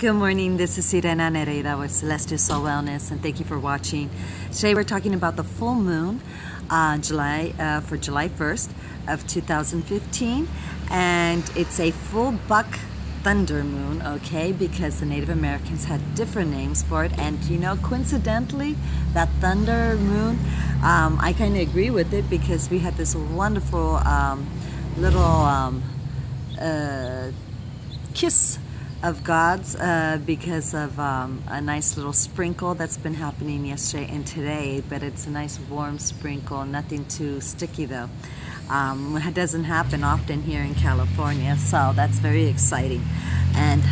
Good morning, this is Sirena Nereida with Celestial Soul Wellness, and thank you for watching. Today we're talking about the full moon for July 1st of 2015, and it's a full buck thunder moon, okay, because the Native Americans had different names for it, and you know, coincidentally, that thunder moon, I kind of agree with it because we had this wonderful little kiss of gods because of a nice little sprinkle that's been happening yesterday and today, but it's a nice warm sprinkle, nothing too sticky though. It doesn't happen often here in California, so that's very exciting and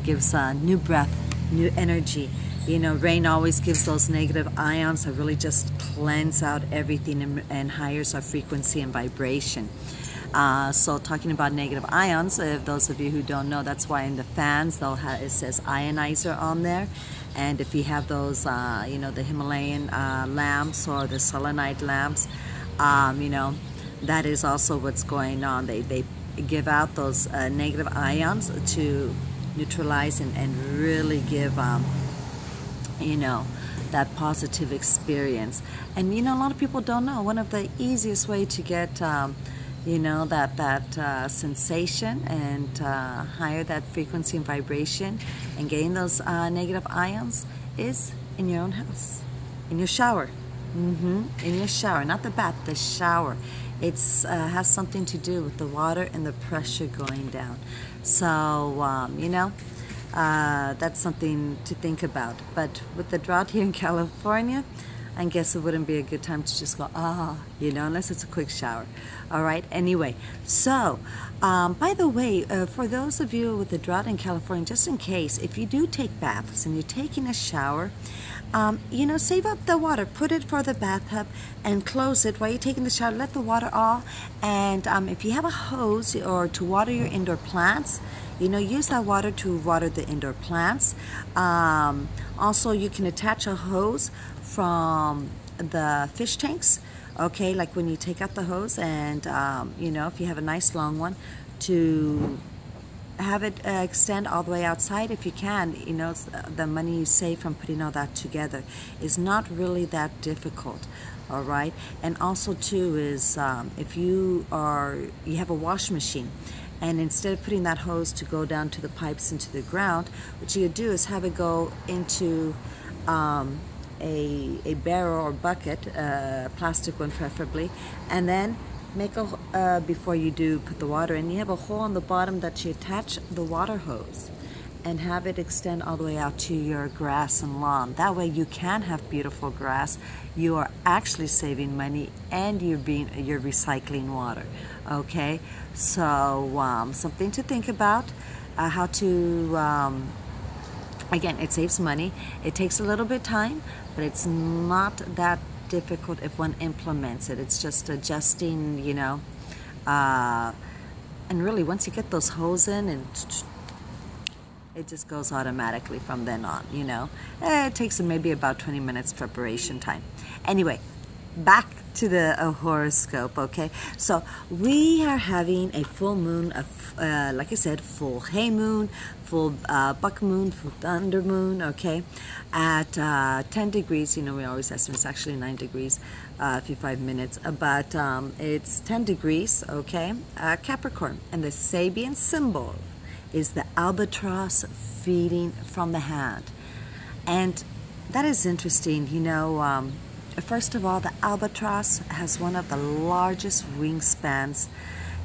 gives new breath, new energy. You know, rain always gives those negative ions that really just cleanse out everything and higher our frequency and vibration. So talking about negative ions, if those of you who don't know, that's why in the fans it says ionizer on there. And if you have those, you know, the Himalayan lamps or the selenite lamps, you know, that is also what's going on. They give out those negative ions to neutralize and really give, you know, that positive experience. And you know, a lot of people don't know, one of the easiest way to get you know, that sensation and higher that frequency and vibration and gain those negative ions is in your own house, in your shower. In your shower, not the bath, the shower. It's has something to do with the water and the pressure going down. So you know, that's something to think about. But with the drought here in California, I guess it wouldn't be a good time to just go, you know, unless it's a quick shower. All right, anyway, so by the way, for those of you with the drought in California, just in case, if you do take baths and you're taking a shower, you know, save up the water, put it for the bathtub and close it while you're taking the shower, let the water off. And if you have a hose or to water your indoor plants, you know, use that water to water the indoor plants. Also, you can attach a hose from the fish tanks, okay, like when you take out the hose, and you know, if you have a nice long one, to have it extend all the way outside if you can. You know, the money you save from putting all that together is not really that difficult. All right, and also too is if you have a wash machine, and instead of putting that hose to go down to the pipes into the ground, what you do is have it go into a barrel or bucket, plastic one preferably, and then make a before you do put the water in, you have a hole on the bottom that you attach the water hose and have it extend all the way out to your grass and lawn. That way you can have beautiful grass. You are actually saving money and you're recycling water. Okay, so something to think about, how to again, it saves money. It takes a little bit of time, but it's not that difficult if one implements it. It's just adjusting, you know, and really once you get those hoses in, and it just goes automatically from then on, you know. It takes maybe about 20 minutes preparation time. Anyway, back to the horoscope, okay? So we are having a full moon, like I said, full hay moon, full buck moon, full thunder moon, okay? At 10 degrees, you know, we always estimate it's actually 9 degrees, 55 minutes, but it's 10 degrees, okay? Capricorn, and the Sabian symbol is the albatross feeding from the hand. And that is interesting, you know. First of all, the albatross has one of the largest wingspans,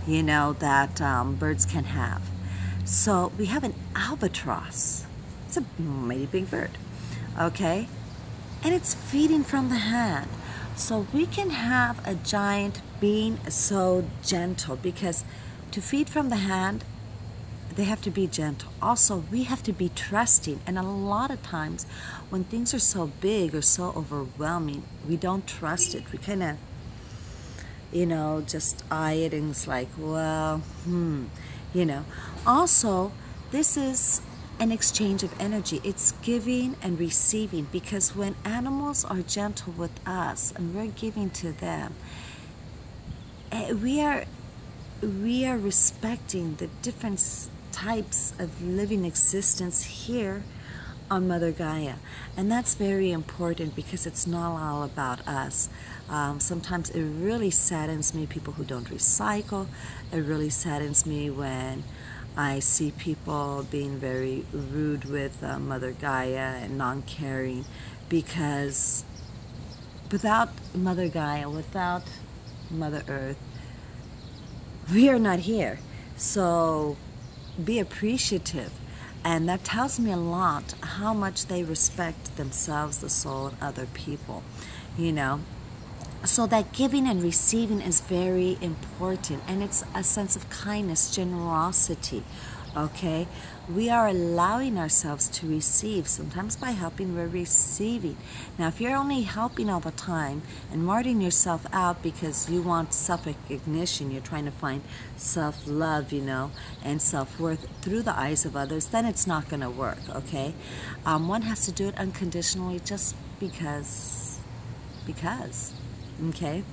you know, that birds can have. So we have an albatross. It's a mighty big bird, okay? And it's feeding from the hand. So we can have a giant being so gentle, because to feed from the hand, they have to be gentle. Also, we have to be trusting. And a lot of times when things are so big or so overwhelming, we don't trust it. We kind of, you know, just eye it and it's like, well, you know. Also, this is an exchange of energy. It's giving and receiving, because when animals are gentle with us and we're giving to them, we are respecting the different types of living existence here on Mother Gaia. And that's very important because it's not all about us. Sometimes it really saddens me, people who don't recycle. It really saddens me when I see people being very rude with Mother Gaia and non-caring, because without Mother Gaia, without Mother Earth, we are not here. So be appreciative. And that tells me a lot how much they respect themselves, the soul, and other people, you know. So that giving and receiving is very important, and it's a sense of kindness, generosity, okay? We are allowing ourselves to receive. Sometimes by helping, we're receiving. Now, if you're only helping all the time and martyring yourself out because you want self-recognition, you're trying to find self-love, you know, and self-worth through the eyes of others, then it's not going to work, okay? One has to do it unconditionally just because, okay?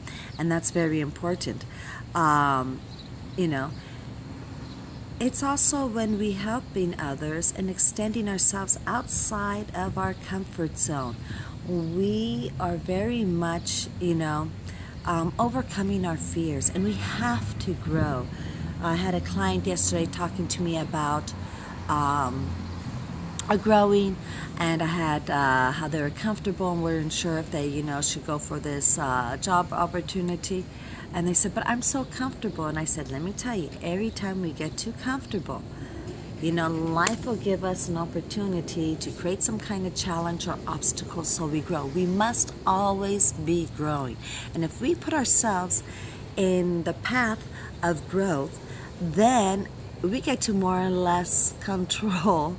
And that's very important, you know. It's also when we helping others and extending ourselves outside of our comfort zone. We are very much, you know, overcoming our fears, and we have to grow. I had a client yesterday talking to me about growing, and I had how they were comfortable and weren't sure if they, you know, should go for this job opportunity. And they said, but I'm so comfortable. And I said, let me tell you, every time we get too comfortable, you know, life will give us an opportunity to create some kind of challenge or obstacle so we grow. We must always be growing. And if we put ourselves in the path of growth, then we get to more or less control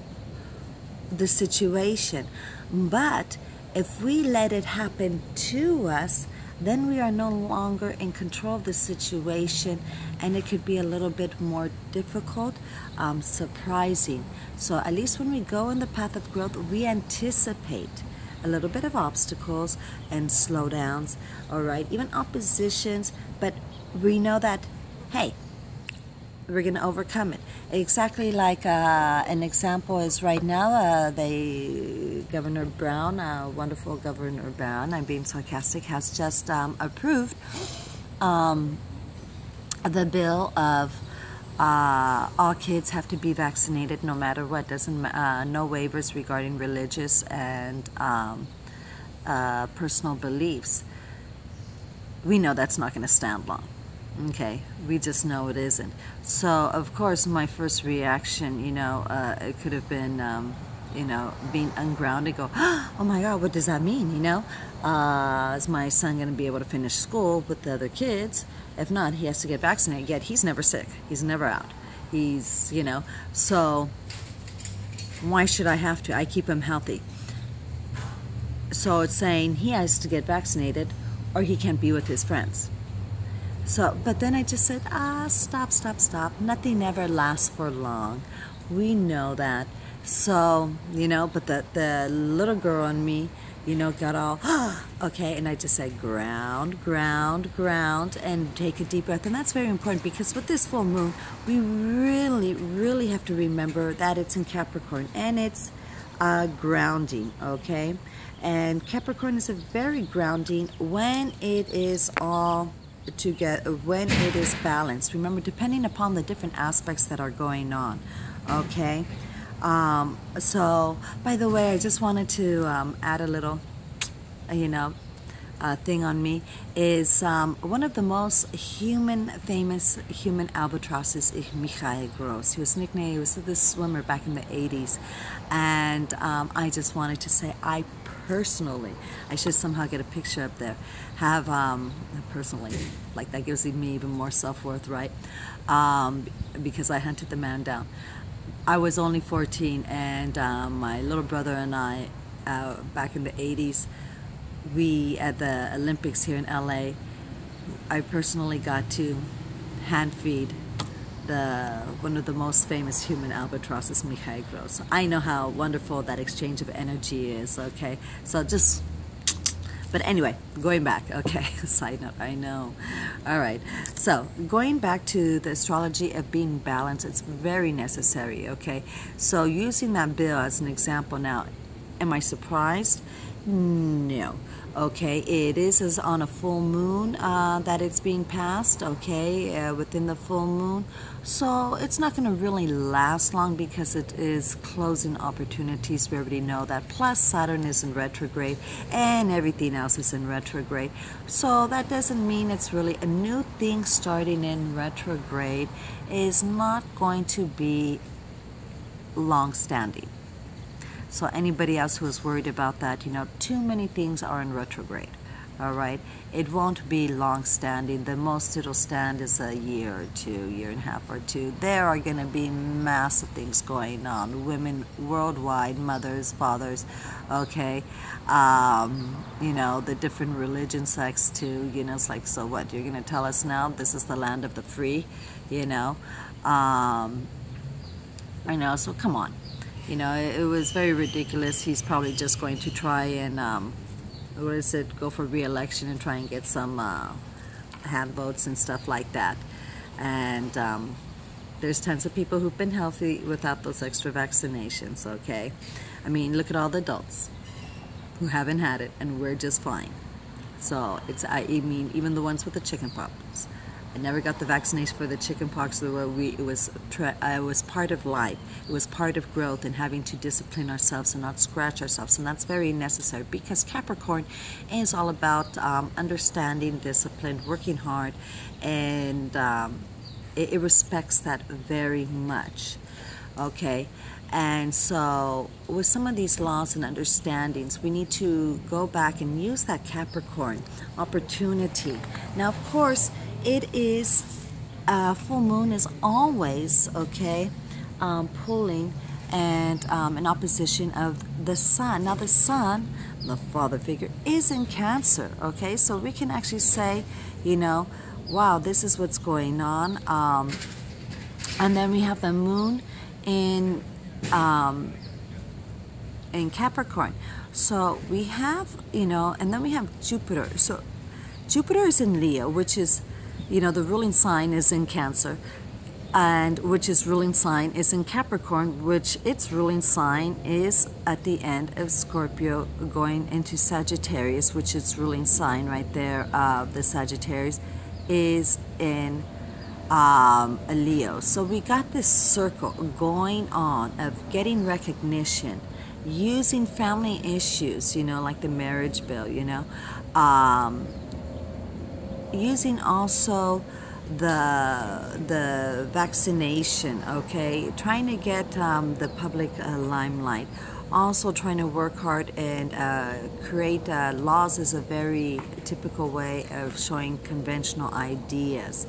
the situation. But if we let it happen to us, then we are no longer in control of the situation, and it could be a little bit more difficult, surprising. So at least when we go in the path of growth, we anticipate a little bit of obstacles and slowdowns, all right, even oppositions, but we know that, hey, we're going to overcome it. Exactly like an example is right now, Governor Brown, wonderful Governor Brown, I'm being sarcastic, has just approved the bill of all kids have to be vaccinated no matter what. Doesn't no waivers regarding religious and personal beliefs. We know that's not going to stand long. Okay, we just know it isn't. So, of course, my first reaction, you know, it could have been, you know, being ungrounded, go, oh my God, what does that mean, you know? Is my son going to be able to finish school with the other kids? If not, he has to get vaccinated, yet he's never sick. He's never out. He's, you know, so why should I have to? I keep him healthy. So it's saying he has to get vaccinated or he can't be with his friends. So, but then I just said, stop. Nothing ever lasts for long. We know that. So, you know, but the little girl in me, you know, got all, okay, and I just said ground, and take a deep breath. And that's very important because with this full moon, we really have to remember that it's in Capricorn, and it's grounding, okay? And Capricorn is a very grounding when it is all when it is balanced. Remember, depending upon the different aspects that are going on, okay? So, by the way, I just wanted to add a little, you know, thing on me is one of the most famous human albatrosses is Michael Gross. He was nicknamed, he was this swimmer back in the 80s. And I just wanted to say, I personally, I should somehow get a picture up there, have personally, like that gives me even more self-worth, right? Because I hunted the man down. I was only 14, and my little brother and I, back in the 80s, we, at the Olympics here in LA, I personally got to hand feed one of the most famous human albatrosses, Michael Gross. I know how wonderful that exchange of energy is, okay? So just But anyway, going back, okay, side note, I know. All right, so going back to the astrology of being balanced, it's very necessary, okay? So using that bill as an example now, am I surprised? No. Okay, it is on a full moon that it's being passed, okay, within the full moon. So it's not going to really last long because it is closing opportunities. We already know that. Plus Saturn is in retrograde and everything else is in retrograde. So that doesn't mean it's really a new thing starting in retrograde is not going to be long-standing. So anybody else who is worried about that, you know, too many things are in retrograde, all right? It won't be long-standing. The most it'll stand is a year or two, year and a half or two. There are going to be massive things going on. Women worldwide, mothers, fathers, okay? You know, the different religion sects too, you know, it's like, so what? You're going to tell us now this is the land of the free, you know? I know, so come on. You know, it was very ridiculous. He's probably just going to try and, what is it, go for re-election and try and get some hand votes and stuff like that. And there's tons of people who've been healthy without those extra vaccinations, okay? I mean, look at all the adults who haven't had it and we're just fine. So it's, I mean, even the ones with the chicken pox. I never got the vaccination for the chicken pox. It was part of life. It was part of growth and having to discipline ourselves and not scratch ourselves. And that's very necessary because Capricorn is all about understanding, discipline, working hard, and it respects that very much. Okay. And so with some of these laws and understandings, we need to go back and use that Capricorn opportunity. Now, of course, it is, full moon is always, okay, pulling and in opposition of the sun. Now the sun, the father figure, is in Cancer, okay? So we can actually say, you know, wow, this is what's going on. And then we have the moon in Capricorn. So we have, you know, and then we have Jupiter. So Jupiter is in Leo, which is, you know, the ruling sign is in Cancer, and which is ruling sign is in Capricorn, which its ruling sign is at the end of Scorpio going into Sagittarius, which its ruling sign right there, the Sagittarius, is in a Leo. So we got this circle going on of getting recognition, using family issues, you know, like the marriage bill, you know, using also the vaccination, okay, trying to get the public limelight, also trying to work hard and create laws is a very typical way of showing conventional ideas.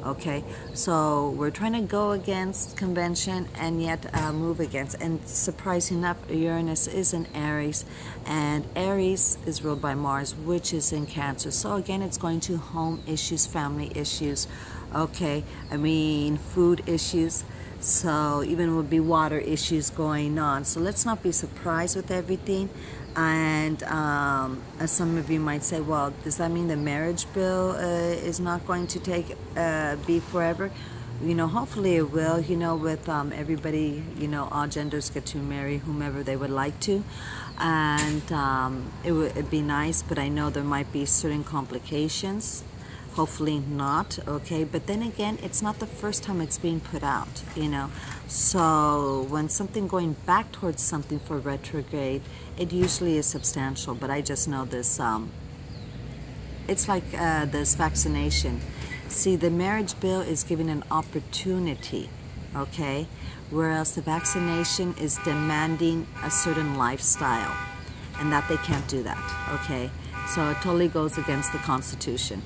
Okay, so we're trying to go against convention and yet move against. And surprising enough, Uranus is in Aries, and Aries is ruled by Mars, which is in Cancer. So again, it's going to home issues, family issues, okay, I mean food issues. So even would be water issues going on. So let's not be surprised with everything. And as some of you might say, well, does that mean the marriage bill is not going to be forever? You know, hopefully it will, you know, with everybody, you know, all genders get to marry whomever they would like to. And it'd be nice, but I know there might be certain complications. Hopefully not, okay? But then again, it's not the first time it's being put out, you know? So when something going back towards something for retrograde, it usually is substantial. But I just know this, it's like this vaccination. See, the marriage bill is giving an opportunity, okay? Whereas the vaccination is demanding a certain lifestyle, and that they can't do that, okay? So it totally goes against the Constitution.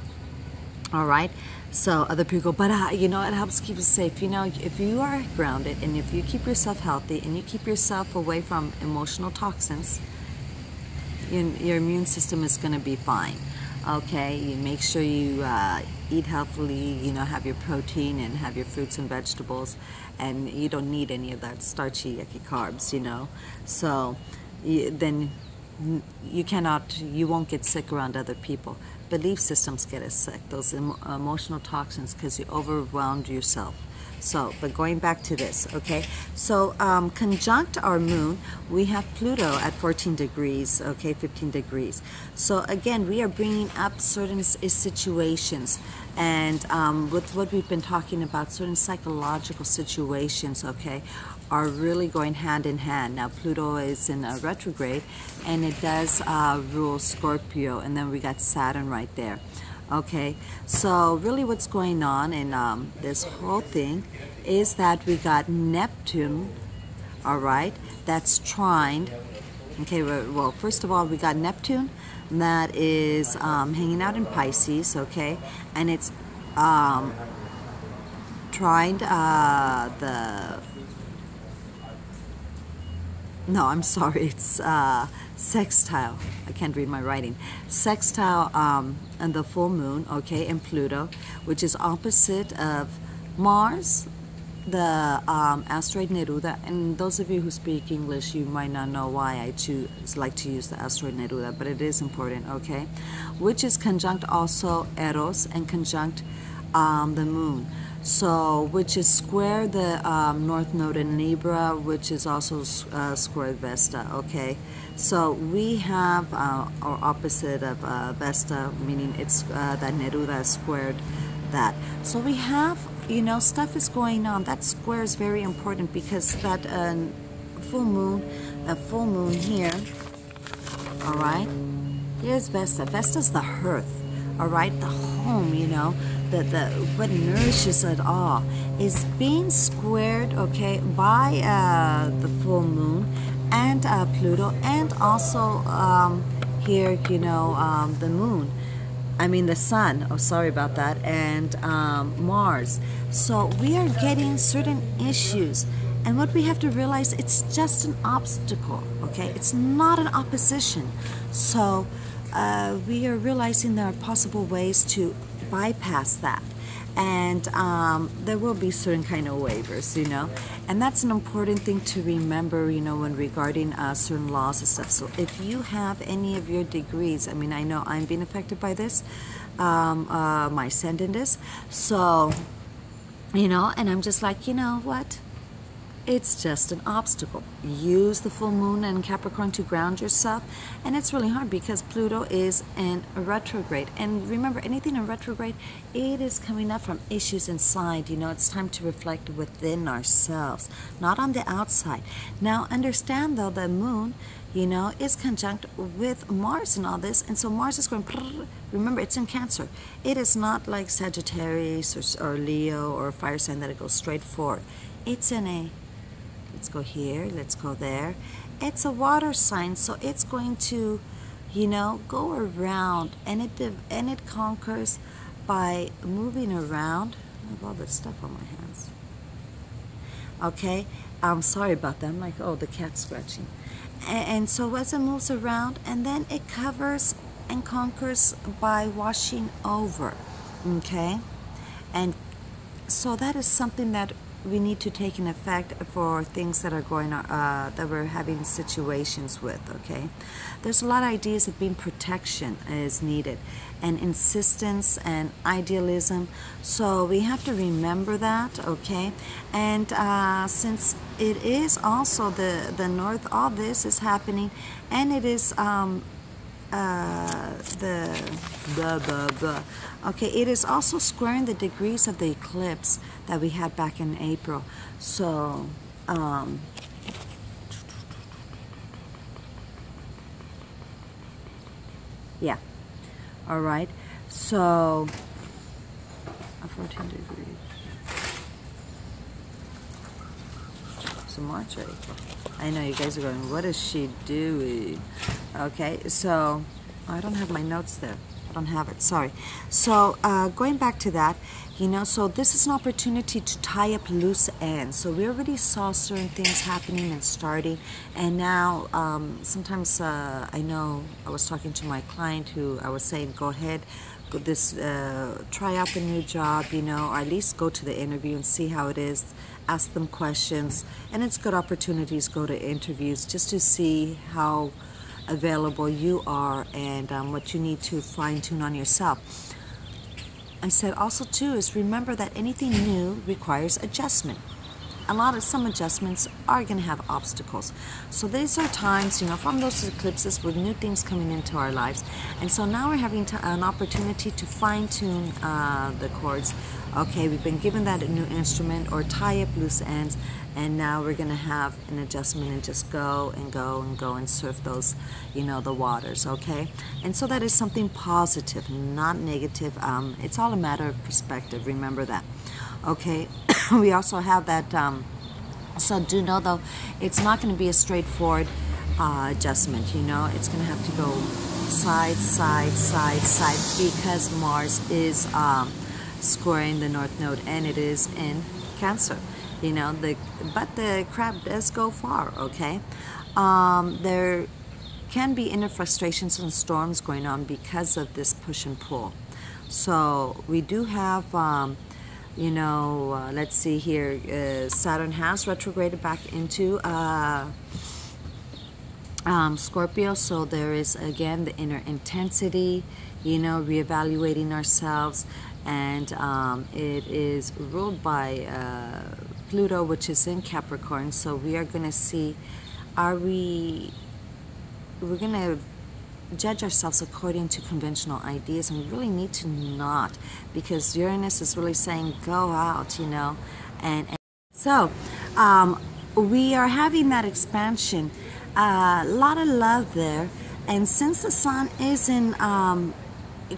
All right, so other people go, but you know, it helps keep us safe. You know, if you are grounded and if you keep yourself healthy and you keep yourself away from emotional toxins, your immune system is going to be fine. Okay, you make sure you eat healthily, you know, have your protein and have your fruits and vegetables, and you don't need any of that starchy, yucky carbs, you know. So then you won't get sick around other people. Belief systems get us sick, those emotional toxins, because you overwhelmed yourself. So, but going back to this, okay? So, conjunct our moon, we have Pluto at 14 degrees, okay, 15 degrees. So, again, we are bringing up certain situations. And with what we've been talking about, certain psychological situations, okay, are really going hand in hand. Now, Pluto is in a retrograde, and it does rule Scorpio, and then we got Saturn right there. Okay, so really what's going on in this whole thing is that we got Neptune, all right, that's trined. Okay, well, first of all, we got Neptune that is hanging out in Pisces, okay, and it's trined no, I'm sorry, it's sextile. I can't read my writing. Sextile and the full moon, okay, and Pluto, which is opposite of Mars, the asteroid Nereida. And those of you who speak English, you might not know why I like to use the asteroid Nereida, but it is important, okay, which is conjunct also Eros and conjunct the moon. So, which is square the North Node in Libra, which is also square Vesta, okay? So, we have our opposite of Vesta, meaning it's that Nereida squared that. So, we have, you know, stuff is going on. That square is very important because that full moon here, all right? Here's Vesta. Vesta's the hearth, all right? The home, you know? What nourishes it all is being squared, okay, by the full moon and Pluto, and also here, you know, the moon. I mean the sun. Oh, sorry about that. And Mars. So we are getting certain issues, and what we have to realize, it's just an obstacle. Okay, it's not an opposition. So we are realizing there are possible ways to bypass that, and there will be certain kind of waivers, you know, and that's an important thing to remember, you know, when regarding certain laws and stuff. So if you have any of your degrees, I mean, I know I'm being affected by this, my ascendant is, so, you know, and I'm just like, you know what, it's just an obstacle. Use the full moon and Capricorn to ground yourself, and it's really hard because Pluto is in a retrograde. And remember, anything in retrograde, it is coming up from issues inside. You know, it's time to reflect within ourselves, not on the outside. Now, understand though, the moon, you know, is conjunct with Mars and all this, and so Mars is going, remember, it's in Cancer. It is not like Sagittarius or Leo or a fire sign that it goes straight forward. It's in a, let's go here, let's go there. It's a water sign, so it's going to, you know, go around, and it conquers by moving around. I have all this stuff on my hands. Okay, I'm sorry about that. I'm like, oh, the cat's scratching. And so as it moves around, and then it covers and conquers by washing over. Okay, and so that is something that we need to take in effect for things that are going on, that we're having situations with, okay? There's a lot of ideas of being protection is needed, and insistence and idealism. So we have to remember that, okay? And since it is also the North, all this is happening, and it is okay, it is also squaring the degrees of the eclipse that we had back in April. So yeah, all right, so 14 degrees, so March or April. I know you guys are going, what is she doing? Okay, so I don't have my notes there. I don't have it, sorry. So going back to that, you know, so this is an opportunity to tie up loose ends. So we already saw certain things happening and starting, and now sometimes I know I was talking to my client who I was saying, go ahead, go this, try out the new job, you know, or at least go to the interview and see how it is. Ask them questions, and it's good opportunities, go to interviews just to see how, available you are, and what you need to fine-tune on yourself. I said also too is remember that anything new requires adjustment. Some adjustments are going to have obstacles. So these are times, from those eclipses with new things coming into our lives. And so now we're having an opportunity to fine-tune the chords. Okay, we've been given that new instrument, or tie up loose ends, and now we're going to have an adjustment and just go and go and go and surf those, the waters, okay? And so that is something positive, not negative. It's all a matter of perspective, remember that. Okay, we also have that, so do know though, it's not going to be a straightforward adjustment, it's going to have to go side, side, side, side, because Mars is squaring the North Node, and it is in Cancer, but the crab does go far, okay? There can be inner frustrations and storms going on because of this push and pull. So we do have let's see here, Saturn has retrograded back into Scorpio, so there is again the inner intensity, reevaluating ourselves, and it is ruled by Pluto, which is in Capricorn. So we are going to see, we're going to judge ourselves according to conventional ideas, and we really need to not, because Uranus is really saying go out, and so we are having that expansion, a lot of love there. And since the Sun is in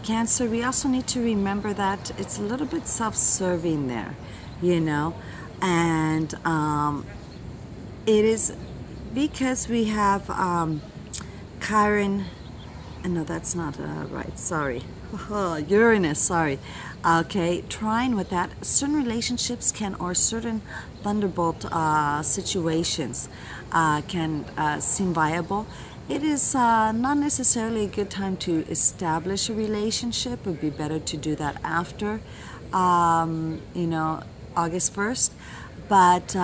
Cancer, we also need to remember that it's a little bit self-serving there, and it is because we have Chiron. No, that's not right. Sorry. Uranus, sorry. Okay, trying with that. Certain relationships or certain thunderbolt situations can seem viable. It is not necessarily a good time to establish a relationship. It would be better to do that after, August 1st. But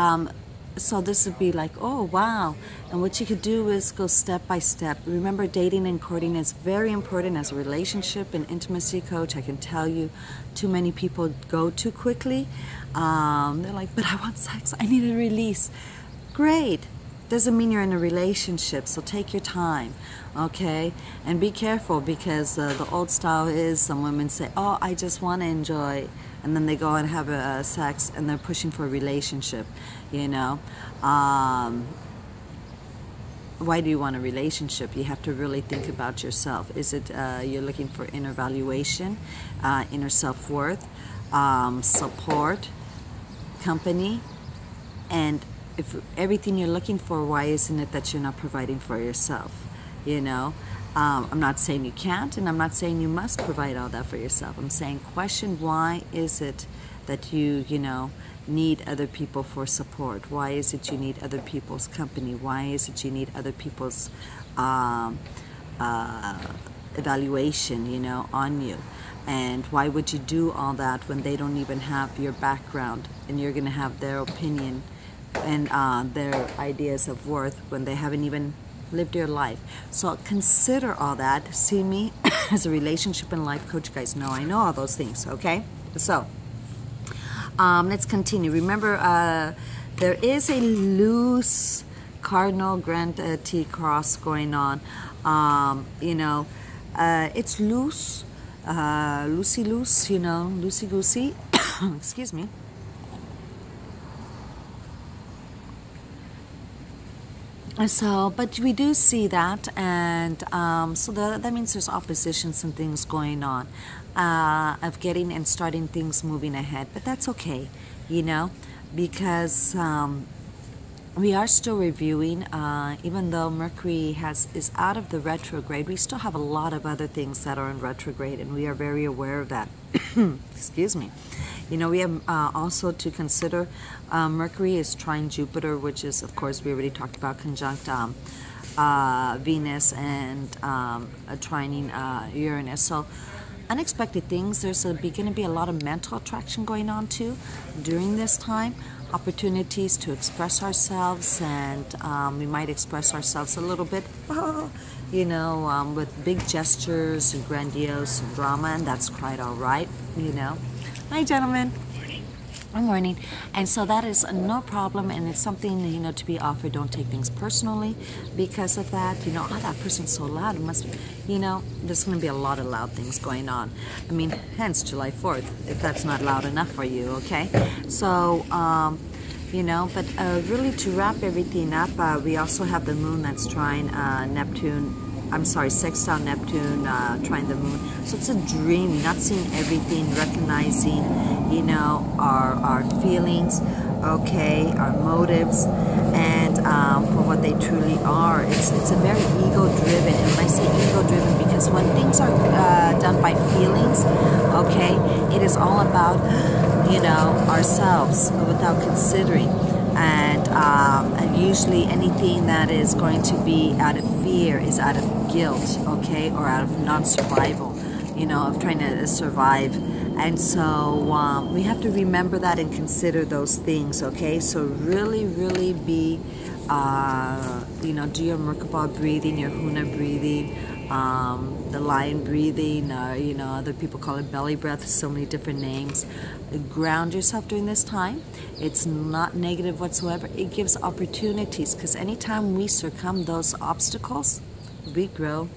so this would be like, oh wow, and what you could do is go step by step. Remember, dating and courting is very important as a relationship and intimacy coach. I can tell you, too many people go too quickly. They're like, but I want sex, I need a release. Great, doesn't mean you're in a relationship, so take your time, okay? And be careful, because the old style is some women say, oh, I just want to enjoy, and then they go and have sex, and they're pushing for a relationship, Why do you want a relationship? You have to really think about yourself. Is it you're looking for inner valuation, inner self-worth, support, company, and if everything you're looking for, why isn't it that you're not providing for yourself? I'm not saying you can't, and I'm not saying you must provide all that for yourself. I'm saying question, why is it that you need other people for support? Why is it you need other people's company? Why is it you need other people's evaluation, on you? And why would you do all that when they don't even have your background, and you're going to have their opinion and their ideas of worth when they haven't even lived your life? So consider all that. See me as a relationship and life coach. You guys know I know all those things, okay? So let's continue. Remember, there is a loose cardinal grand T cross going on. It's loose, loosey-loose, loosey-goosey. Excuse me. So, but we do see that, and so that means there's oppositions and things going on, of getting and starting things moving ahead. But that's okay, because we are still reviewing. Even though Mercury is out of the retrograde, we still have a lot of other things that are in retrograde, and we are very aware of that. Excuse me. We have also to consider Mercury is trine Jupiter, which is, of course, we already talked about, conjunct Venus, and trining Uranus. So unexpected things. There's going to be a lot of mental attraction going on too during this time. opportunities to express ourselves, and we might express ourselves a little bit, you know, with big gestures and grandiose and drama, and that's quite all right, you know. Hi, gentlemen. Good morning. And so that is no problem, and it's something, you know, to be offered. Don't take things personally because of that. You know, oh, that person's so loud. It must, you know, there's going to be a lot of loud things going on. I mean, hence July 4th, if that's not loud enough for you, okay? So, you know, but really to wrap everything up, we also have the moon that's trying sextile Neptune, trying the moon. So it's a dream. You're not seeing everything, recognizing, you know, our feelings, okay, our motives, and for what they truly are. It's a very ego-driven, and when I say ego-driven, because when things are done by feelings, okay, it is all about, you know, ourselves without considering. And usually anything that is going to be out of fear is out of guilt, okay, or out of non-survival, you know, of trying to survive. And so we have to remember that and consider those things, okay? So really, really be, you know, do your Merkaba breathing, your Huna breathing, the lion breathing, you know, other people call it belly breath, so many different names. Ground yourself during this time. It's not negative whatsoever. It gives opportunities, because anytime we circum those obstacles, we grow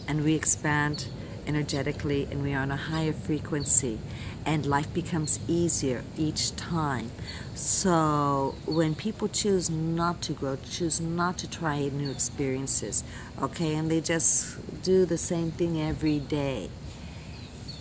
and we expand energetically, and we are on a higher frequency, and life becomes easier each time. So when people choose not to grow, choose not to try new experiences, okay, and they just do the same thing every day,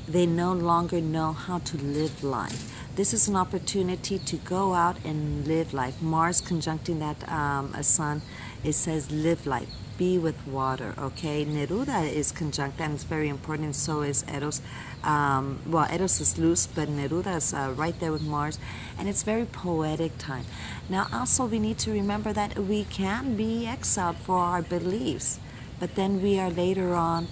they no longer know how to live life. This is an opportunity to go out and live life. Mars conjuncting that sun, it says live life. Be with water, okay? Neruda is conjunct, and it's very important, and so is Eros. Well, Eros is loose, but Neruda is right there with Mars, and it's very poetic time. Now, also, we need to remember that we can be exiled for our beliefs, but then we are later on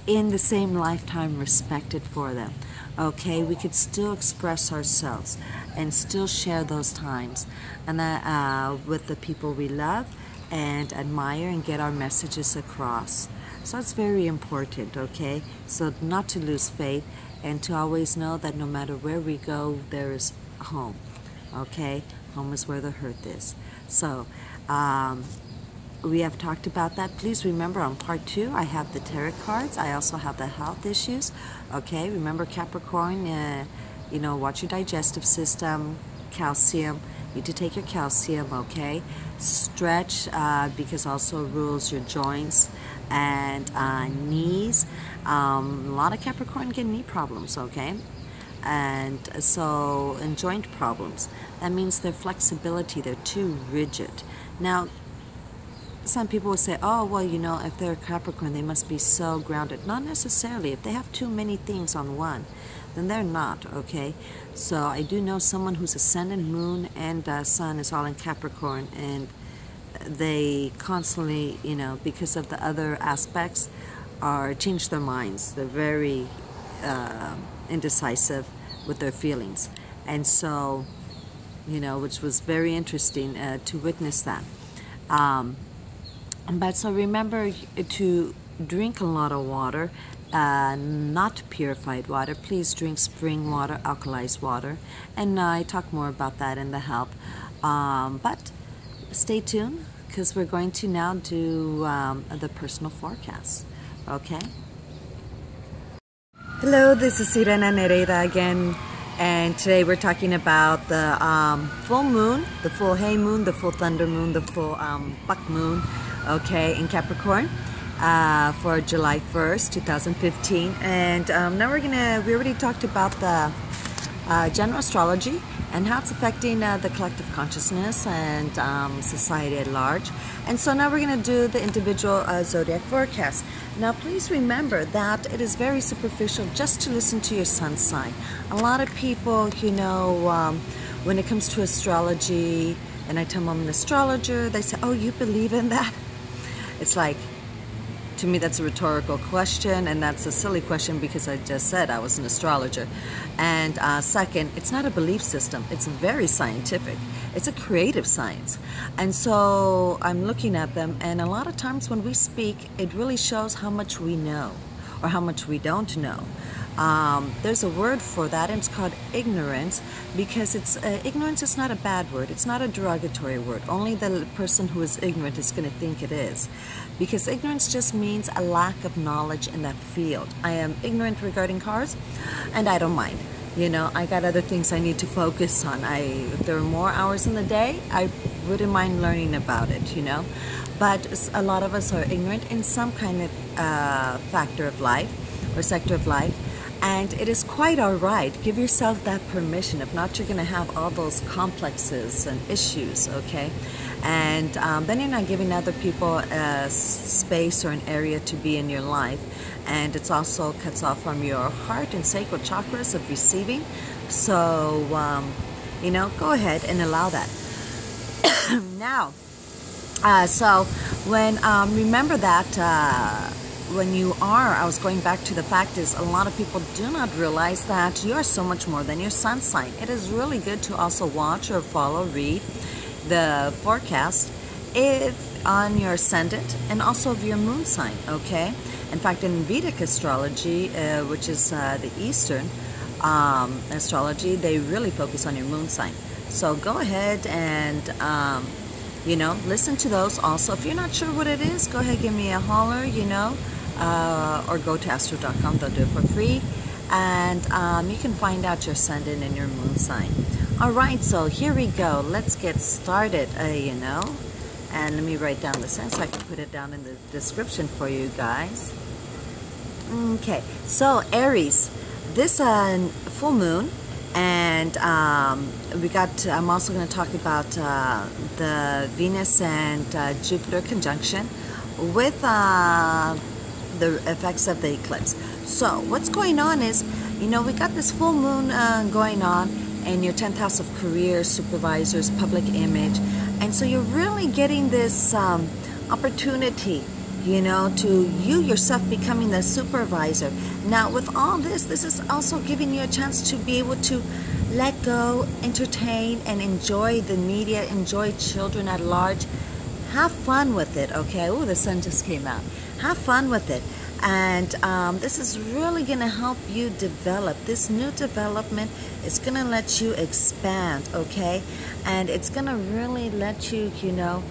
in the same lifetime respected for them, okay? We could still express ourselves and still share those times, and that with the people we love and admire, and get our messages across. So it's very important, okay? So not to lose faith, and to always know that no matter where we go, there is home, okay? Home is where the hearth is. So we have talked about that. Please remember, on part 2, I have the tarot cards. I also have the health issues, okay? Remember, Capricorn, you know, watch your digestive system, calcium. You need to take your calcium, okay? Stretch, because also rules your joints and knees. A lot of Capricorn get knee problems, okay? And so, and joint problems. That means their flexibility, they're too rigid. Now, some people will say, oh, well, you know, if they're Capricorn, they must be so grounded. Not necessarily. If they have too many things on one, then they're not, okay? So I do know someone whose ascendant, moon, and sun is all in Capricorn, and they constantly, you know, because of the other aspects, change their minds. They're very indecisive with their feelings. And so, you know, which was very interesting to witness that. But so remember to drink a lot of water, not purified water. Please drink spring water, alkalized water, and I talk more about that in the health. But stay tuned, because we're going to now do the personal forecast, okay? Hello, this is Sirena Nereida again, and today we're talking about the full moon, the full hay moon, the full thunder moon, the full buck moon, okay, in Capricorn. For July 1st, 2015. And now we already talked about the general astrology and how it's affecting the collective consciousness and society at large. And so now we're going to do the individual zodiac forecast. Now please remember that it is very superficial just to listen to your sun sign. A lot of people, you know, when it comes to astrology, and I tell them I'm an astrologer, they say, oh, you believe in that? It's like, to me, that's a rhetorical question, and that's a silly question because I just said I was an astrologer. And second, it's not a belief system. It's very scientific. It's a creative science. And so I'm looking at them, and a lot of times when we speak, it really shows how much we know or how much we don't know. There's a word for that, and it's called ignorance, because ignorance is not a bad word. It's not a derogatory word. Only the person who is ignorant is going to think it is, because ignorance just means a lack of knowledge in that field. I am ignorant regarding cars, and I don't mind. You know, I got other things I need to focus on. If there were more hours in the day, I wouldn't mind learning about it, you know. But a lot of us are ignorant in some kind of factor of life or sector of life. And it is quite all right. Give yourself that permission. If not, you're going to have all those complexes and issues, okay? And then you're not giving other people a space or an area to be in your life. And it's also cuts off from your heart and sacral chakras of receiving. So, you know, go ahead and allow that. Now, so when, remember that when you are, I was going back to the fact is, a lot of people do not realize that you are so much more than your sun sign. It is really good to also watch or follow, read the forecast if on your ascendant and also of your moon sign, okay? In fact, in Vedic astrology, which is the Eastern astrology, they really focus on your moon sign. So go ahead and you know, listen to those also. If you're not sure what it is, go ahead, give me a holler, you know, or go to astro.com. They'll do it for free. And you can find out your ascendant and your moon sign. All right, so here we go. Let's get started, you know. And let me write down the sign so I can put it down in the description for you guys. Okay, so Aries, this full moon. And I'm also going to talk about the Venus and Jupiter conjunction with the effects of the eclipse. So what's going on is, you know, we got this full moon going on in your 10th house of career, supervisors, public image. And so you're really getting this opportunity, you know, to you yourself becoming the supervisor. Now, with all this, this is also giving you a chance to be able to let go, entertain, and enjoy the media, enjoy children at large. Have fun with it, okay? Oh, the sun just came out. Have fun with it. And this is really going to help you develop. This new development is going to let you expand, okay? And it's going to really let you, you know,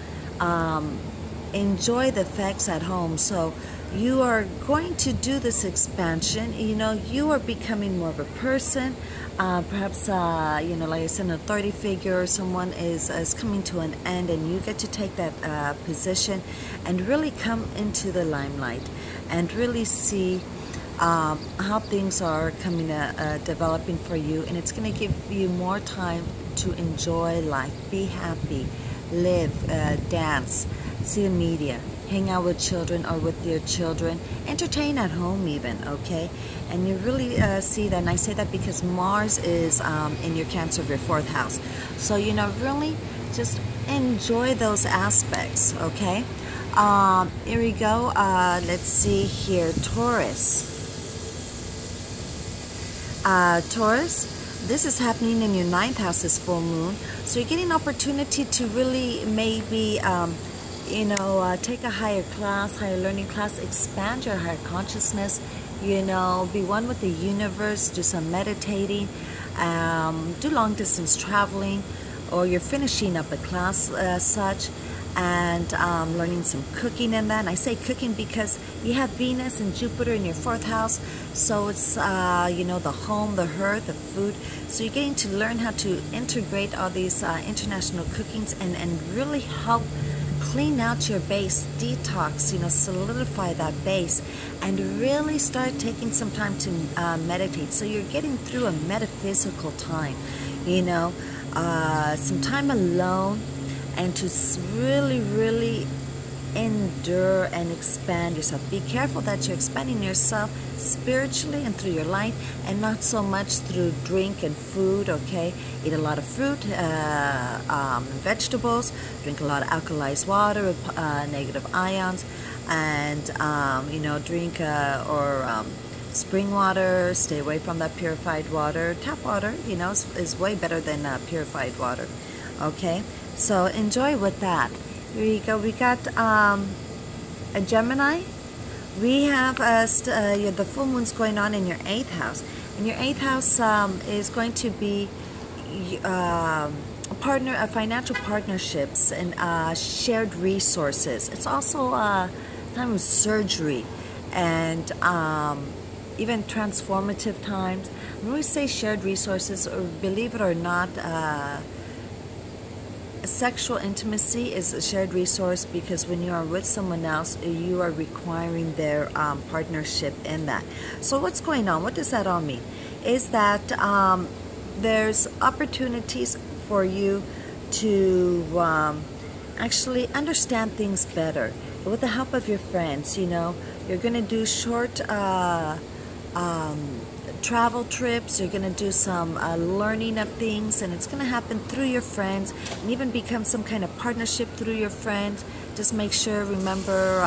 enjoy the effects at home. So you are going to do this expansion. You know, you are becoming more of a person. Perhaps, you know, like I said, an authority figure or someone is coming to an end, and you get to take that position and really come into the limelight and really see how things are coming, developing for you. And it's going to give you more time to enjoy life, be happy, live, dance, see the media, hang out with children or with your children, entertain at home even, okay? And you really see that, and I say that because Mars is in your Cancer of your 4th house. So, you know, really just enjoy those aspects, okay? Here we go. Let's see here, Taurus. Taurus, this is happening in your 9th house, this full moon. So you're getting an opportunity to really maybe you know, take a higher class, higher learning class, expand your higher consciousness, you know, be one with the universe, do some meditating, do long distance traveling, or you're finishing up a class such, and learning some cooking in that. And I say cooking because you have Venus and Jupiter in your 4th house, so it's, you know, the home, the hearth, the food. So you're getting to learn how to integrate all these international cookings and really help clean out your base, detox, you know, solidify that base, and really start taking some time to meditate. So you're getting through a metaphysical time, you know, some time alone, and to really, really endure and expand yourself. Be careful that you're expanding yourself spiritually and through your life, and not so much through drink and food, okay? Eat a lot of fruit, vegetables, drink a lot of alkalized water with negative ions, and, you know, drink spring water. Stay away from that purified water. Tap water, you know, is way better than purified water. Okay, so enjoy with that. Here you go. We got a Gemini. We have the full moon's going on in your 8th house. And your 8th house is going to be financial partnerships and shared resources. It's also a time of surgery and even transformative times. When we say shared resources, or believe it or not, sexual intimacy is a shared resource, because when you are with someone else, you are requiring their partnership in that. So what's going on? What does that all mean? Is that there's opportunities for you to actually understand things better. With the help of your friends, you know, you're going to do short travel trips, you're going to do some learning of things, and it's going to happen through your friends, and even become some kind of partnership through your friends. Just make sure, remember,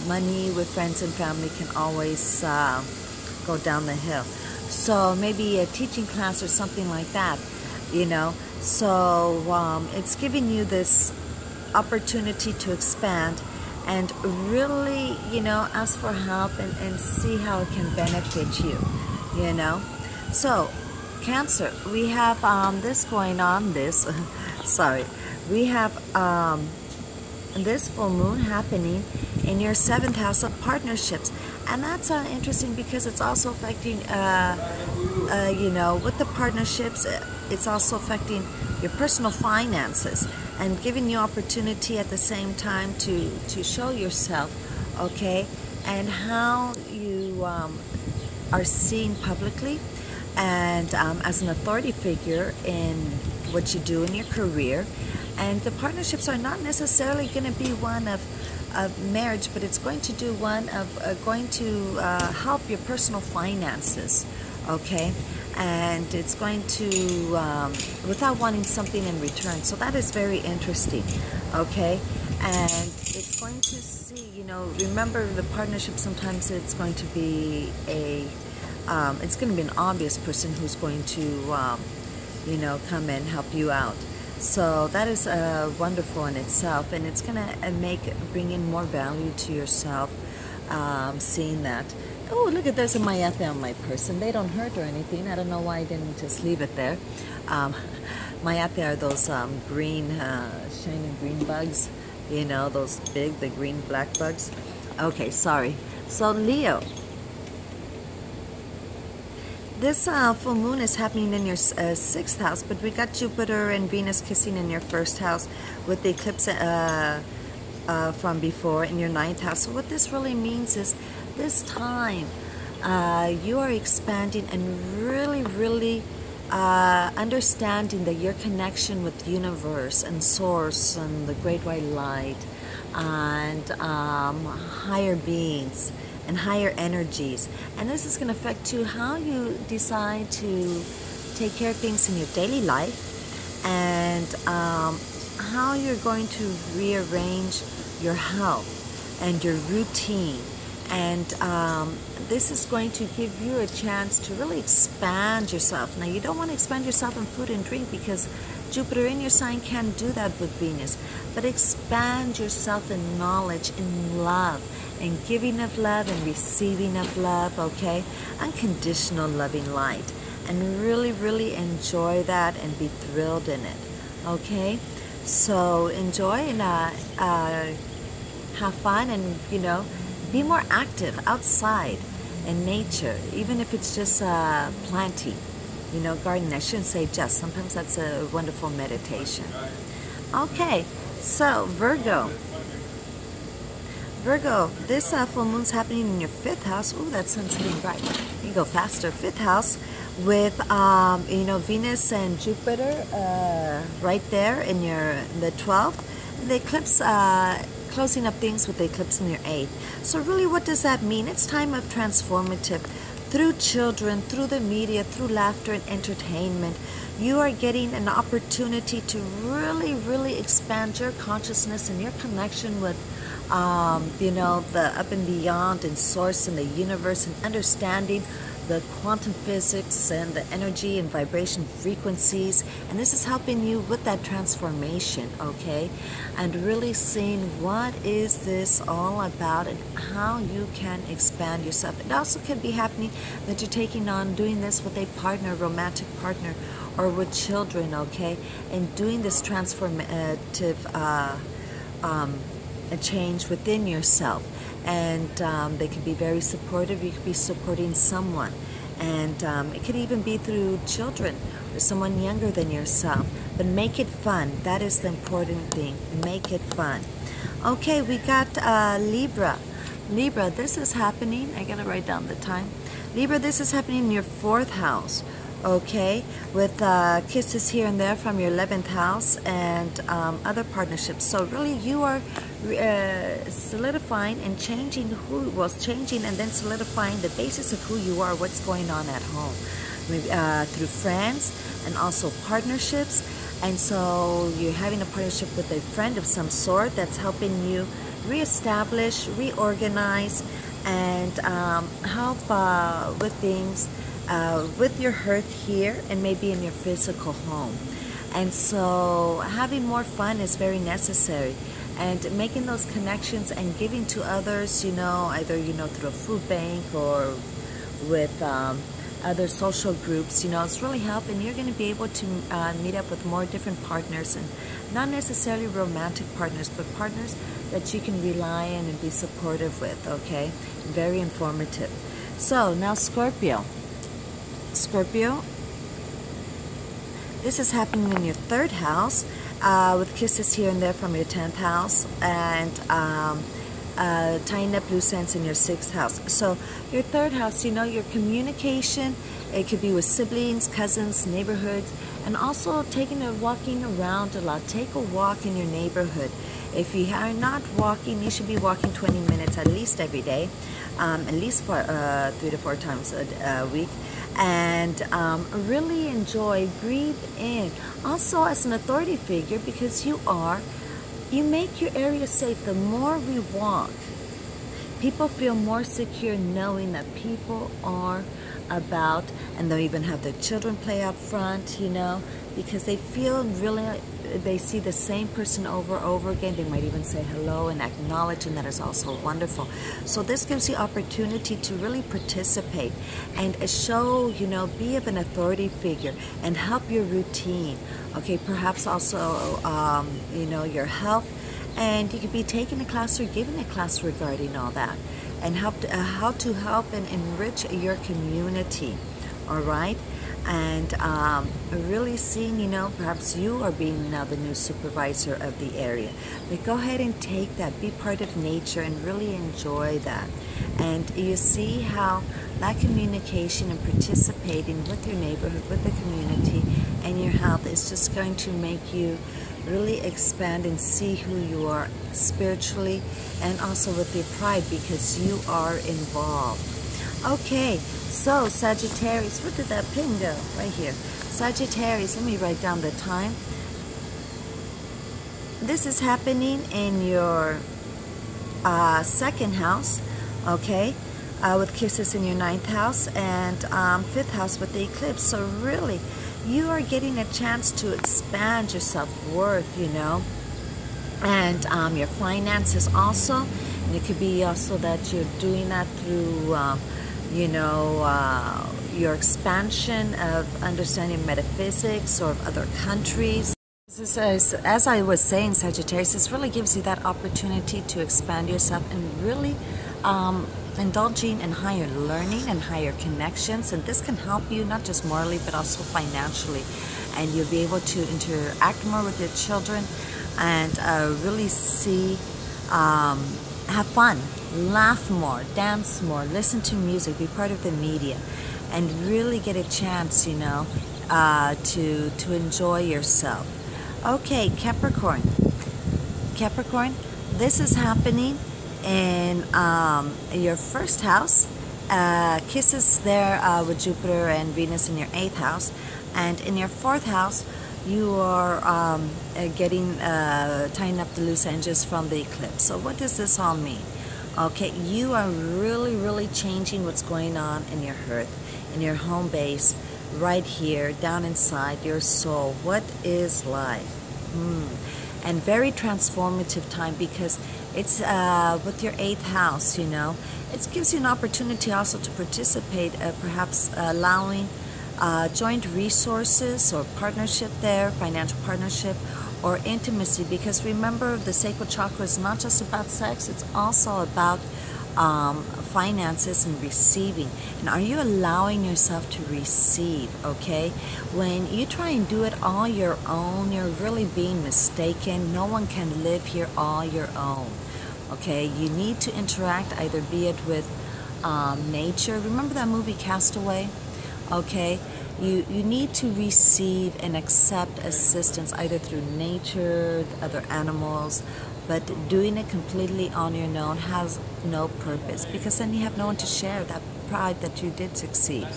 money with friends and family can always go down the hill. So maybe a teaching class or something like that, you know. So it's giving you this opportunity to expand and really, you know, ask for help and see how it can benefit you, you know. So Cancer, we have this going on, sorry, we have this full moon happening in your 7th house of partnerships. And that's interesting, because it's also affecting, you know, with the partnerships, it's also affecting your personal finances and giving you opportunity at the same time to show yourself, okay, and how you are seen publicly and as an authority figure in what you do in your career. And the partnerships are not necessarily going to be one of marriage, but it's going to do one of going to help your personal finances, okay? And it's going to, without wanting something in return. So that is very interesting, okay? And it's going to see, you know, remember the partnership, sometimes it's going to be it's going to be an obvious person who's going to, you know, come and help you out. So that is wonderful in itself, and it's going to bring in more value to yourself, seeing that. Oh, look at, there's a mayate on my person. They don't hurt or anything. I don't know why I didn't just leave it there. Mayate are those green, shining green bugs. You know, those big, the green black bugs. Okay, sorry. So Leo, this full moon is happening in your 6th house, but we got Jupiter and Venus kissing in your 1st house with the eclipse from before in your 9th house. So what this really means is this time you are expanding and really understanding that your connection with the universe and source and the great white light and higher beings and higher energies. And this is going to affect you, how you decide to take care of things in your daily life, and how you're going to rearrange your health and your routine. And this is going to give you a chance to really expand yourself. Now, you don't want to expand yourself in food and drink, because Jupiter in your sign can't do that with Venus. But expand yourself in knowledge, in love, and giving of love and receiving of love, okay? Unconditional loving light. And really enjoy that and be thrilled in it, okay? So enjoy and have fun, and, you know, be more active outside in nature, even if it's just planting, you know, gardening. I shouldn't say just. Sometimes that's a wonderful meditation. Okay, so Virgo. Virgo, this full moon's happening in your 5th house. Ooh, that sun's getting bright. You go faster. 5th house with, you know, Venus and Jupiter right there in the 12th. The eclipse, closing up things with the eclipse in your 8th. So really, what does that mean? It's time of transformative. Through children, through the media, through laughter and entertainment, you are getting an opportunity to really expand your consciousness and your connection with you know, the up and beyond and source and the universe, and understanding the quantum physics and the energy and vibration frequencies, and this is helping you with that transformation, okay? And really seeing what is this all about and how you can expand yourself. It also could be happening that you're taking on doing this with a partner, romantic partner, or with children, okay? And doing this transformative a change within yourself. And they can be very supportive. You could be supporting someone, and it could even be through children or someone younger than yourself. But make it fun. That is the important thing. Make it fun. Okay, we got Libra. Libra, this is happening. I gotta write down the time. Libra, this is happening in your 4th house. Okay, with kisses here and there from your 11th house and other partnerships. So really you are solidifying and changing changing and then solidifying the basis of who you are, what's going on at home, through friends and also partnerships. And so you're having a partnership with a friend of some sort that's helping you reestablish, reorganize, and help with things with your hearth here and maybe in your physical home. And so having more fun is very necessary, and making those connections and giving to others, you know, either, you know, through a food bank or with other social groups, you know, it's really helping. You're going to be able to meet up with more different partners, and not necessarily romantic partners, but partners that you can rely on and be supportive with, okay? Very informative. So now Scorpio. Scorpio, this is happening in your 3rd house, with kisses here and there from your 10th house, and tying up loose ends in your 6th house. So your 3rd house, you know, your communication, it could be with siblings, cousins, neighborhoods, and also walking around a lot. Take a walk in your neighborhood. If you are not walking, you should be walking 20 minutes at least every day, at least for 3 to 4 times a week. And really enjoy, breathe in. Also as an authority figure, because you make your area safe. The more we walk, people feel more secure knowing that people are about, and they'll even have their children play out front, you know, because they feel really, they see the same person over and over again. They might even say hello and acknowledge, and that is also wonderful. So this gives you opportunity to really participate and show, you know, be of an authority figure and help your routine. Okay, perhaps also, you know, your health, and you could be taking a class or giving a class regarding all that, and how to help and enrich your community. All right. And really seeing, you know, perhaps you are being now the new supervisor of the area. But go ahead and take that, be part of nature, and really enjoy that. And you see how that communication and participating with your neighborhood, with the community, and your health is just going to make you really expand and see who you are spiritually, and also with your pride, because you are involved. Okay, so Sagittarius, where did that pin go? Right here. Sagittarius, let me write down the time. This is happening in your 2nd house, okay, with kisses in your 9th house, and 5th house with the eclipse. So really, you are getting a chance to expand your self-worth, you know, and your finances also. And it could be also that you're doing that through you know, your expansion of understanding metaphysics or of other countries. This is, as I was saying, Sagittarius, this really gives you that opportunity to expand yourself and really indulging in higher learning and higher connections. And this can help you not just morally, but also financially. And you'll be able to interact more with your children and really see, have fun. Laugh more, dance more, listen to music, be part of the media, and really get a chance, you know, to enjoy yourself. Okay, Capricorn. Capricorn, this is happening in your 1st house. Kisses there with Jupiter and Venus in your 8th house, and in your 4th house, you are tying up the loose ends from the eclipse. So what does this all mean? Okay, you are really changing what's going on in your heart, in your home base, right here, down inside your soul. What is life? And very transformative time, because it's with your 8th house, you know. It gives you an opportunity also to participate, perhaps allowing joint resources or partnership there, financial partnership, or intimacy, because remember, the sacral chakra is not just about sex, it's also about finances and receiving. And are you allowing yourself to receive? Okay, when you try and do it all your own, you're really being mistaken. No one can live here all your own. Okay, you need to interact, either be it with nature. Remember that movie Castaway? Okay, you need to receive and accept assistance either through nature, other animals, but doing it completely on your own has no purpose, because then you have no one to share that pride that you did succeed.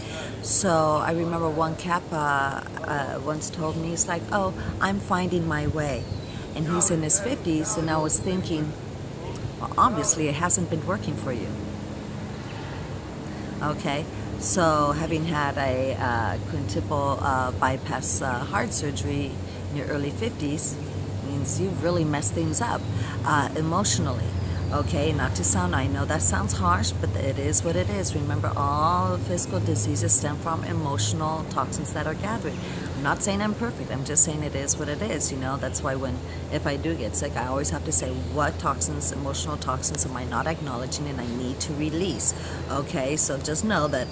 So I remember one Kappa once told me, he's like, oh, I'm finding my way. And he's in his 50s, and I was thinking, well, obviously it hasn't been working for you. Okay, so having had a quintuple bypass heart surgery in your early 50s means you've really messed things up emotionally. Okay, not to sound, I know that sounds harsh, but it is what it is. Remember, all physical diseases stem from emotional toxins that are gathering. I'm not saying I'm perfect, I'm just saying it is what it is, you know. That's why if I do get sick, I always have to say, what toxins, emotional toxins, am I not acknowledging and I need to release? Okay, so just know that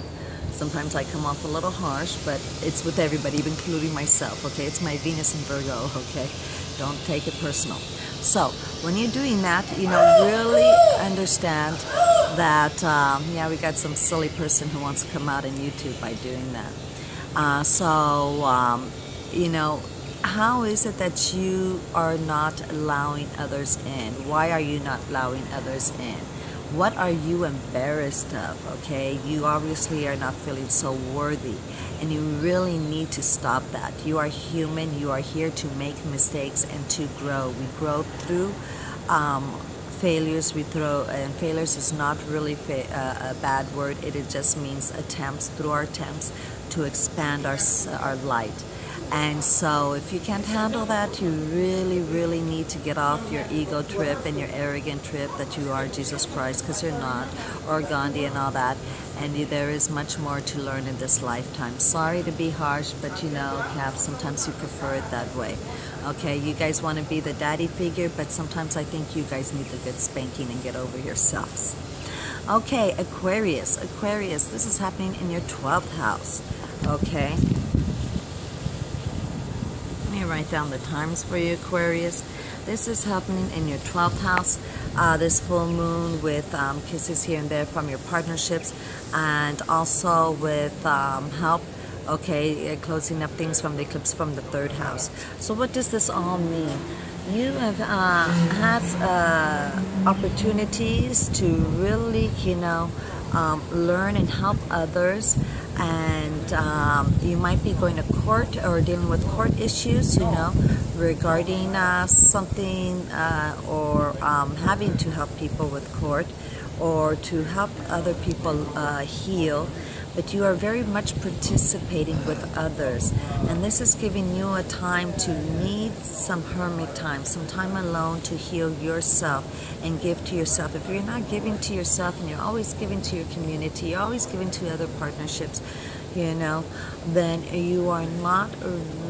sometimes I come off a little harsh, but it's with everybody, including myself, okay? It's my Venus in Virgo, okay? Don't take it personal. So when you're doing that, you know, really understand that, yeah, we got some silly person who wants to come out on YouTube by doing that. You know, how is it that you are not allowing others in? Why are you not allowing others in? What are you embarrassed of? Okay, you obviously are not feeling so worthy, and you really need to stop that. You are human. You are here to make mistakes and to grow. We grow through failures. And failures is not really a bad word. It just means attempts, through our attempts to expand our light. And so if you can't handle that, you really need to get off your ego trip and your arrogant trip that you are Jesus Christ, because you're not, or Gandhi and all that. And there is much more to learn in this lifetime. Sorry to be harsh, but you know, Cap, sometimes you prefer it that way. Okay, you guys want to be the daddy figure, but sometimes I think you guys need a good spanking and get over yourselves. Okay, Aquarius. Aquarius, this is happening in your 12th house. Okay. Write down the times for you, Aquarius. This is happening in your 12th house. This full moon with kisses here and there from your partnerships, and also with help, okay, closing up things from the eclipse from the 3rd house. So what does this all mean? You have had opportunities to really, you know, learn and help others, and you might be going to court or dealing with court issues, you know, regarding something, or having to help people with court, or to help other people heal. But you are very much participating with others, and this is giving you a time to need some hermit time, some time alone to heal yourself and give to yourself. If you're not giving to yourself and you're always giving to your community, you're always giving to other partnerships, you know, then you are not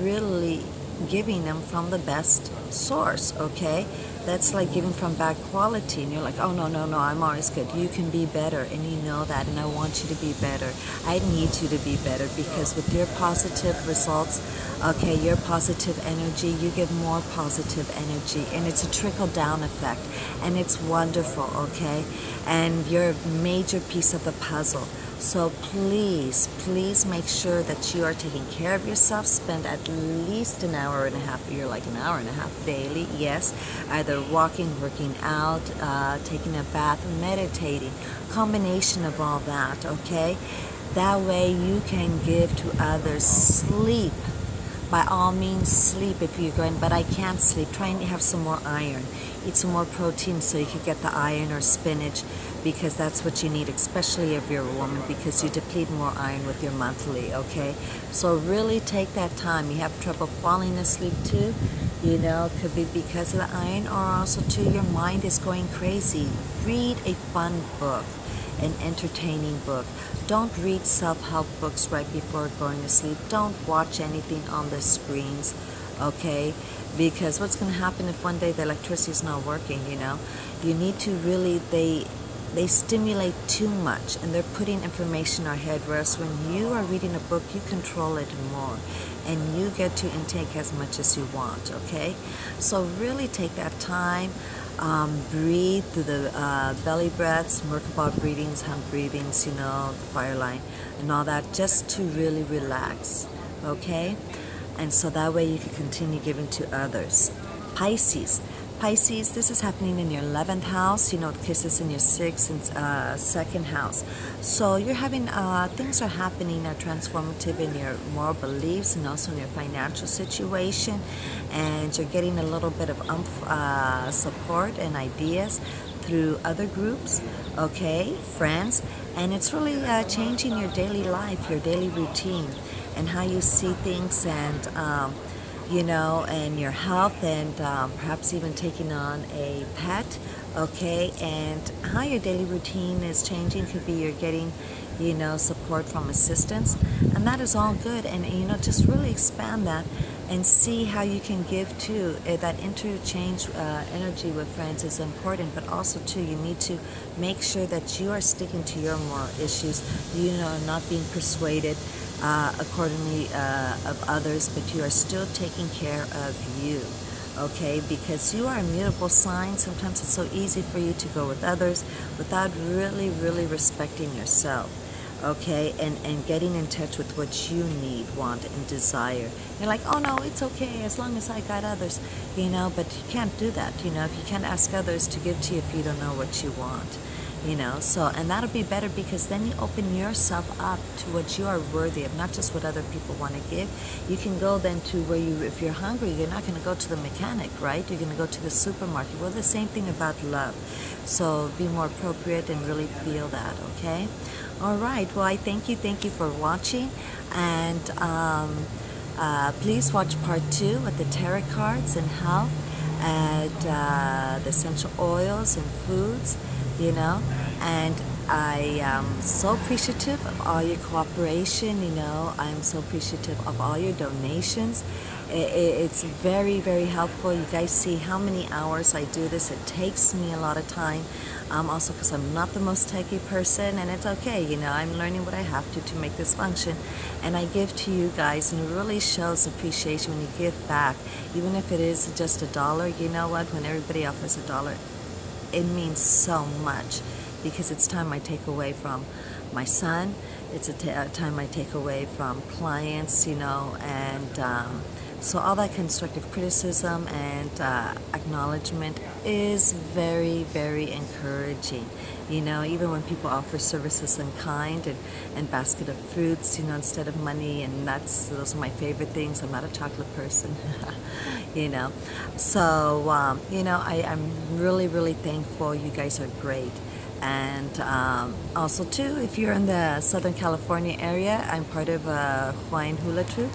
really giving them from the best source, okay? That's like giving from bad quality, and you're like, oh, no, I'm always good. You can be better, and you know that, and I want you to be better. I need you to be better, because with your positive results, okay, your positive energy, you get more positive energy, and it's a trickle-down effect, and it's wonderful, okay? And you're a major piece of the puzzle. So please make sure that you are taking care of yourself. Spend at least an hour and a half, you're like an hour and a half daily, yes, either walking, working out, taking a bath, meditating, combination of all that, okay? That way you can give to others. Sleep. By all means, sleep if you're going, but I can't sleep. Try and have some more iron. eat some more protein so you can get the iron or spinach, because that's what you need, especially if you're a woman, because you deplete more iron with your monthly, okay? So really take that time. You have trouble falling asleep too, you know, could be because of the iron, or also too your mind is going crazy. Read a fun book, an entertaining book. Don't read self-help books right before going to sleep. Don't watch anything on the screens, okay? Because what's going to happen if one day the electricity is not working, you know? You need to really, they stimulate too much, and they're putting information in our head, whereas when you are reading a book, you control it more, and you get to intake as much as you want, okay? So really take that time. Breathe through the belly breaths, Merkaba breathings, hum breathings, you know, the fire line and all that, just to really relax, okay? And so that way you can continue giving to others. Pisces. Pisces, this is happening in your 11th house, you know, kisses in your 6th and 2nd house. So you're having, things are happening, are transformative in your moral beliefs and also in your financial situation. And you're getting a little bit of support and ideas through other groups, okay, friends. And it's really changing your daily life, your daily routine, and how you see things, and you know, and your health, and perhaps even taking on a pet, okay? And how your daily routine is changing. Could be you're getting, you know, support from assistants, and that is all good. And you know, just really expand that and see how you can give too. That interchange energy with friends is important, but also too, you need to make sure that you are sticking to your moral issues, you know, not being persuaded accordingly of others, but you are still taking care of you, okay? Because you are a mutable sign. Sometimes it's so easy for you to go with others without really respecting yourself, okay? And getting in touch with what you need, want, and desire. You're like, oh no, it's okay as long as I got others, you know, but you can't do that, you know, if you can't ask others to give to you if you don't know what you want. You know, so, and that'll be better, because then you open yourself up to what you are worthy of, not just what other people want to give. You can go then to where you, if you're hungry, you're not going to go to the mechanic, right? You're going to go to the supermarket. Well, the same thing about love. So be more appropriate and really feel that, okay? All right. Well, I thank you for watching, and please watch part 2 with the tarot cards and health, and the essential oils and foods. You know, and I am so appreciative of all your cooperation. You know, I am so appreciative of all your donations. It's very helpful. You guys see how many hours I do this. It takes me a lot of time, also because I'm not the most techie person, and it's okay. You know, I'm learning what I have to make this function, and I give to you guys, and it really shows appreciation when you give back, even if it is just $1. You know what? When everybody offers $1, it means so much, because it's time I take away from my son. It's a time I take away from clients, you know, and so all that constructive criticism and acknowledgement is very encouraging. You know, even when people offer services in kind and basket of fruits, you know, instead of money and nuts, those are my favorite things. I'm not a chocolate person, you know. So, you know, I'm really thankful. You guys are great. And also, too, if you're in the Southern California area, I'm part of Hawaiian Hula Troop.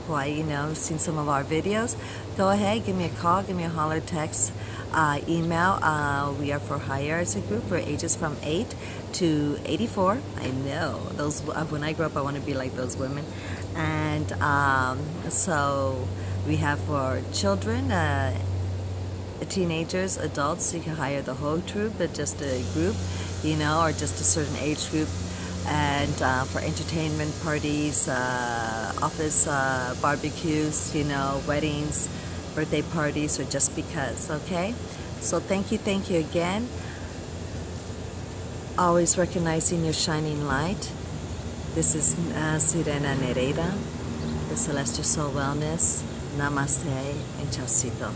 Hawaii, you know, seen some of our videos. Go ahead, give me a call, give me a holler, text, email. We are for hire as a group. We're ages from 8 to 84. I know, those. When I grow up, I want to be like those women. And so we have for children, teenagers, adults. You can hire the whole troop, but just a group, you know, or just a certain age group. And for entertainment parties, office barbecues, you know, weddings, birthday parties, or just because, okay? So thank you again. Always recognizing your shining light. This is Sirena Nereida, the Celestial Soul Wellness. Namaste and Chasito.